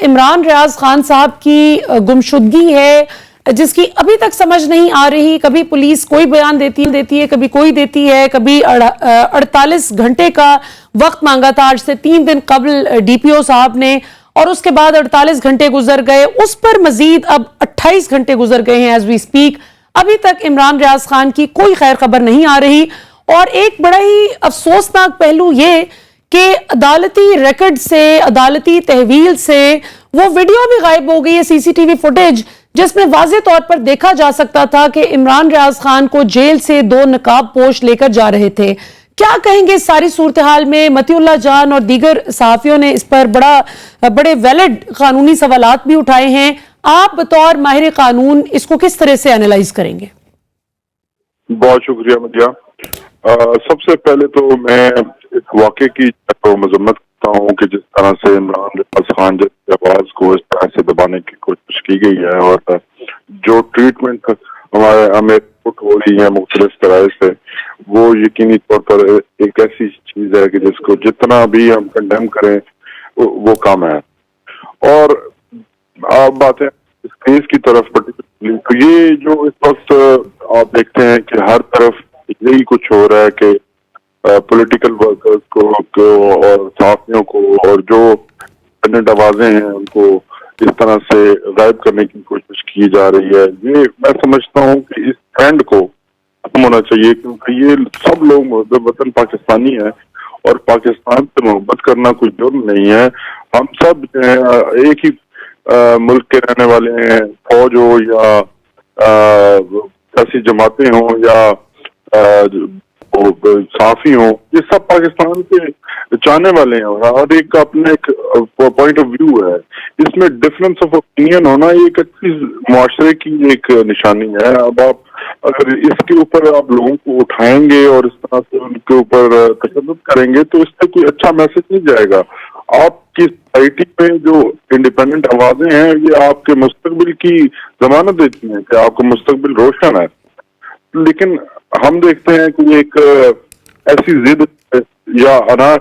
इमरान रियाज खान साहब की गुमशुदगी है, जिसकी अभी तक समझ नहीं आ रही। कभी पुलिस कोई बयान देती है, कभी कोई देती है, कभी 48 घंटे का वक्त मांगा था आज से 3 दिन कबल डीपीओ साहब ने, और उसके बाद 48 घंटे गुजर गए, उस पर मजीद अब 28 घंटे गुजर गए हैं एज वी स्पीक। अभी तक इमरान रियाज खान की कोई खैर खबर नहीं आ रही। और एक बड़ा ही अफसोसनाक पहलू ये कि अदालती रिकॉर्ड से, अदालती तहवील से वो वीडियो भी गायब हो गई है, सीसीटीवी फुटेज, जिसमें वाज़ेह तौर पर देखा जा सकता था कि इमरान रियाज खान को जेल से 2 नकाब पोश लेकर जा रहे थे। क्या कहेंगे इस सारी सूरत हाल में? मतीउल्लाह जान और दीगर सहाफियों ने इस पर बड़े वैलिड कानूनी सवालात भी उठाए हैं। आप बतौर माहिर कानून इसको किस तरह से एनालाइज करेंगे? बहुत शुक्रिया मदिया। सबसे पहले तो मैं इस वाक़े की तो मजम्मत करता हूँ कि जिस तरह से इमरान रियाज खान जैसी आवाज को इस तरह से दबाने की कोशिश की गई है, और जो ट्रीटमेंट हमें हो रही है मुख्तलिफ तरह से, वो यकीनी तौर पर एक ऐसी चीज है कि जिसको जितना भी हम कंडेम करें वो कम है। और आप बात है इस केस की तरफ पर्टिकुलरली, तो ये जो इस वक्त आप देखते हैं कि हर तरफ यही कुछ हो रहा है कि पॉलिटिकल वर्कर्स को और साथियों को और जो इंडिपेंडेंट आवाजें हैं उनको इस तरह से गायब करने की कोशिश की जा रही है। ये मैं समझता हूँ कि इस ट्रेंड को खत्म होना चाहिए, क्योंकि ये सब लोग वतन पाकिस्तानी है और पाकिस्तान से मोहब्बत करना कोई जुर्म नहीं है। हम सब एक ही मुल्क के रहने वाले हैं, फौज हो या ऐसी जमातें हों या साफी हो, ये सब पाकिस्तान के चाहने वाले हैं और एक अपने एक पॉइंट ऑफ व्यू है। इसमें डिफरेंस ऑफ ओपिनियन होना ये एक अच्छी मुआशरे की एक निशानी है। अब आप अगर इसके ऊपर आप लोगों को उठाएंगे और इस तरह से उनके ऊपर तशद्दुद करेंगे तो इससे कोई अच्छा मैसेज नहीं जाएगा। आपकी सोसाइटी में जो इंडिपेंडेंट आवाजें हैं ये आपके मुस्तकबिल की जमानत देती हैं कि आपका मुस्तकबिल रोशन है, लेकिन हम देखते हैं कि एक ऐसी जिद या अनाज,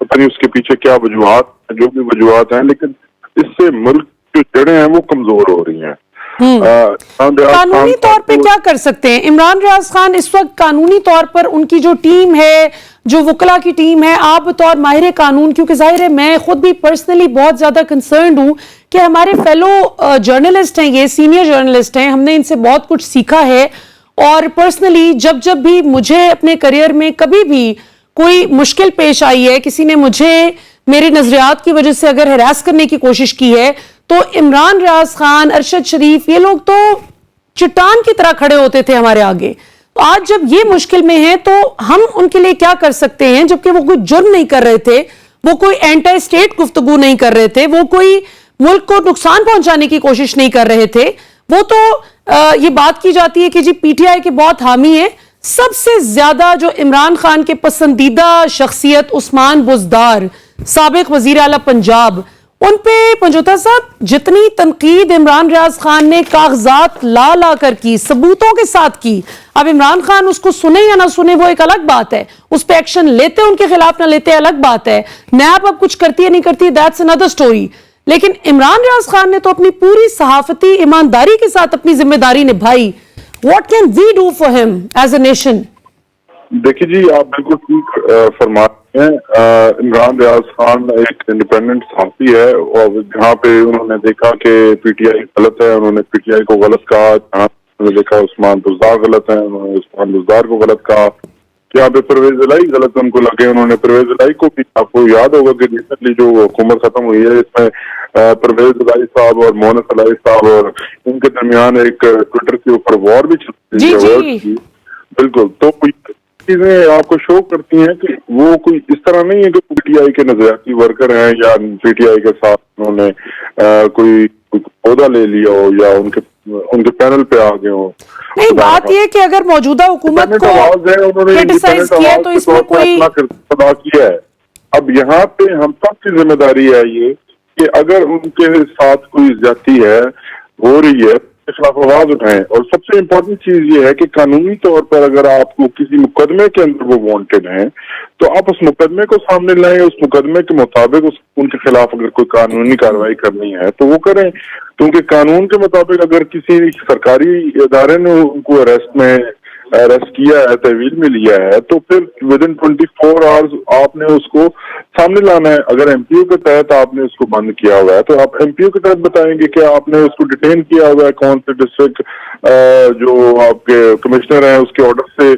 पता नहीं उसके पीछे क्या वजूहात, जो भी वजूहात हैं, लेकिन इससे मुल्क की जड़ें हैं वो कमजोर हो रही हैं। कानूनी तौर पे क्या कर सकते हैं इमरान रियाज खान इस वक्त? कानूनी तौर पर उनकी जो टीम है, जो वकला की टीम है, आप बतौर माहिर कानून, क्योंकि जाहिर है मैं खुद भी पर्सनली बहुत ज्यादा कंसर्न्ड हूं कि हमारे फेलो जर्नलिस्ट हैं, ये सीनियर जर्नलिस्ट हैं, हमने इनसे बहुत कुछ सीखा है। और पर्सनली जब भी मुझे अपने करियर में कभी भी कोई मुश्किल पेश आई है, किसी ने मुझे मेरे नजरियात की वजह से अगर हरास करने की कोशिश की है, तो इमरान रियाज खान, अरशद शरीफ, ये लोग तो चट्टान की तरह खड़े होते थे हमारे आगे। तो आज जब ये मुश्किल में है तो हम उनके लिए क्या कर सकते हैं? जबकि वो कोई जुर्म नहीं कर रहे थे, वो कोई एंटी स्टेट गुफ्तगू नहीं कर रहे थे, वो कोई मुल्क को नुकसान पहुंचाने की कोशिश नहीं कर रहे थे। वो तो ये बात की जाती है कि जी पीटीआई के बहुत हामी है। सबसे ज्यादा जो इमरान खान के पसंदीदा शख्सियत उस्मान बुज़दार, साबिक वजीर आला पंजाब, उन पे पंजोता साहब जितनी तनकीद इमरान रियाज खान ने कागजात ला कर की, सबूतों के साथ की, अब इमरान खान उसको सुने या ना सुने वो एक अलग बात है, उस पर एक्शन लेते उनके खिलाफ ना लेते अलग बात है, नैब अब कुछ करती है नहीं करती, दैट्स अनदर स्टोरी। लेकिन इमरान रियाज खान ने तो अपनी पूरी सहाफती ईमानदारी के साथ अपनी जिम्मेदारी निभाई। What can we do for him as a nation? देखिए जी, आप बिल्कुल ठीक फरमाते हैं। इमरान रियाज खान एक इंडिपेंडेंट सहाफी है और जहाँ पे उन्होंने देखा कि पीटीआई गलत है, उन्होंने पीटीआई को गलत कहा। जहाँ उन्होंने देखा उस्मान बुज़दार गलत है, उन्होंने उस्मान बुज़दार को गलत कहा। यहाँ पे परवेज इलाही गलत उनको लगे, उन्होंने परवेज इलाही को भी, आपको याद होगा कि रिसेंटली जो हुकूमत खत्म हुई है इसमें परवेज इलाही साहब और मोहन इलाही साहब और इनके दरमियान एक ट्विटर के ऊपर वॉर भी चलती है। बिल्कुल, तो चीजें आपको शो करती हैं कि वो कोई इस तरह नहीं है कि पीटीआई के नजरियाती वर्कर हैं या पीटीआई के साथ उन्होंने कोई पौधा ले लिया हो या उनके पैनल पे आ गए हो। नहीं, बात ये कि अगर मौजूदा हुकूमत को क्रिटिसाइज किया तो इसमें कोई अदा किया है। अब यहाँ पे हम सबकी जिम्मेदारी है ये कि अगर उनके साथ कोई ज्यादती है हो रही है उसके खिलाफ आवाज उठाएं। और सबसे इम्पोर्टेंट चीज ये है कि कानूनी तौर पर अगर आपको किसी मुकदमे के अंदर वो वांटेड हैं तो आप उस मुकदमे को सामने लाएं, उस मुकदमे के मुताबिक उनके खिलाफ अगर कोई कानूनी कार्रवाई करनी है तो वो करें, क्योंकि कानून के मुताबिक अगर किसी सरकारी इदारे ने उनको अरेस्ट किया है, तहवील में लिया है, तो फिर विद इन 24 आवर्स आपने उसको सामने लाना है। अगर एमपीओ के तहत आपने उसको बंद किया हुआ है तो आप एमपीओ के तहत बताएंगे कि आपने उसको डिटेन किया हुआ है, कौन से डिस्ट्रिक्ट जो आपके कमिश्नर हैं उसके ऑर्डर से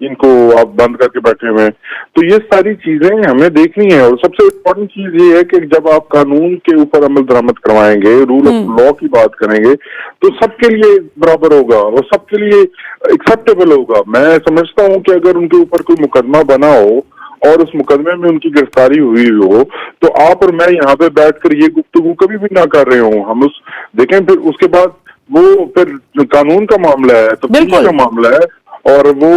इनको आप बंद करके बैठे हुए हैं। तो ये सारी चीजें हमें देखनी है। और सबसे इम्पोर्टेंट चीज ये है कि जब आप कानून के ऊपर अमल दरामद करवाएंगे, रूल ऑफ लॉ की बात करेंगे, तो सबके लिए बराबर होगा और सबके लिए एक्सेप्टेबल होगा। मैं समझता हूं कि अगर उनके ऊपर कोई मुकदमा बना हो और उस मुकदमे में उनकी गिरफ्तारी हुई हो तो आप और मैं यहाँ पे बैठकर ये गुफ्तगू कभी भी ना कर रहे हो। हम उस देखें, फिर उसके बाद वो फिर कानून का मामला है, तो पुलिस का मामला है और वो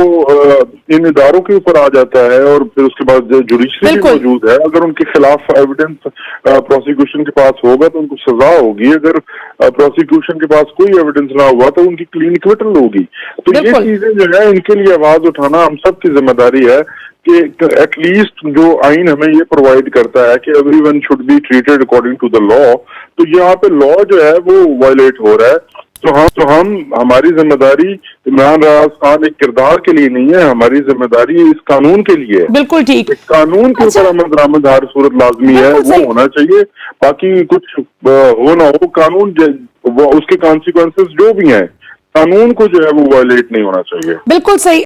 इन इदारों के ऊपर आ जाता है और फिर उसके बाद जुडिशरी भी मौजूद है। अगर उनके खिलाफ एविडेंस प्रोसिक्यूशन के पास होगा तो उनको सजा होगी, अगर प्रोसिक्यूशन के पास कोई एविडेंस ना हुआ तो उनकी क्लीन इक्विटल होगी। तो ये चीजें जो है इनके लिए आवाज उठाना हम सब की जिम्मेदारी है कि एटलीस्ट जो आइन हमें ये प्रोवाइड करता है कि everyone should be treated according to the law, तो यहाँ पे लॉ जो है वो वायलेट हो रहा है। तो हम हमारी जिम्मेदारी इमरान रियाज खान एक किरदार के लिए नहीं है, हमारी जिम्मेदारी इस कानून के लिए है। बिल्कुल ठीक। कानून के ऊपर अमल दरामद हर सूरत लाजमी है, वो होना चाहिए। बाकी कुछ हो ना हो, कानून उसके कॉन्सिक्वेंसेस जो भी हैं, कानून को जो है वो वायलेट नहीं होना चाहिए। बिल्कुल सही।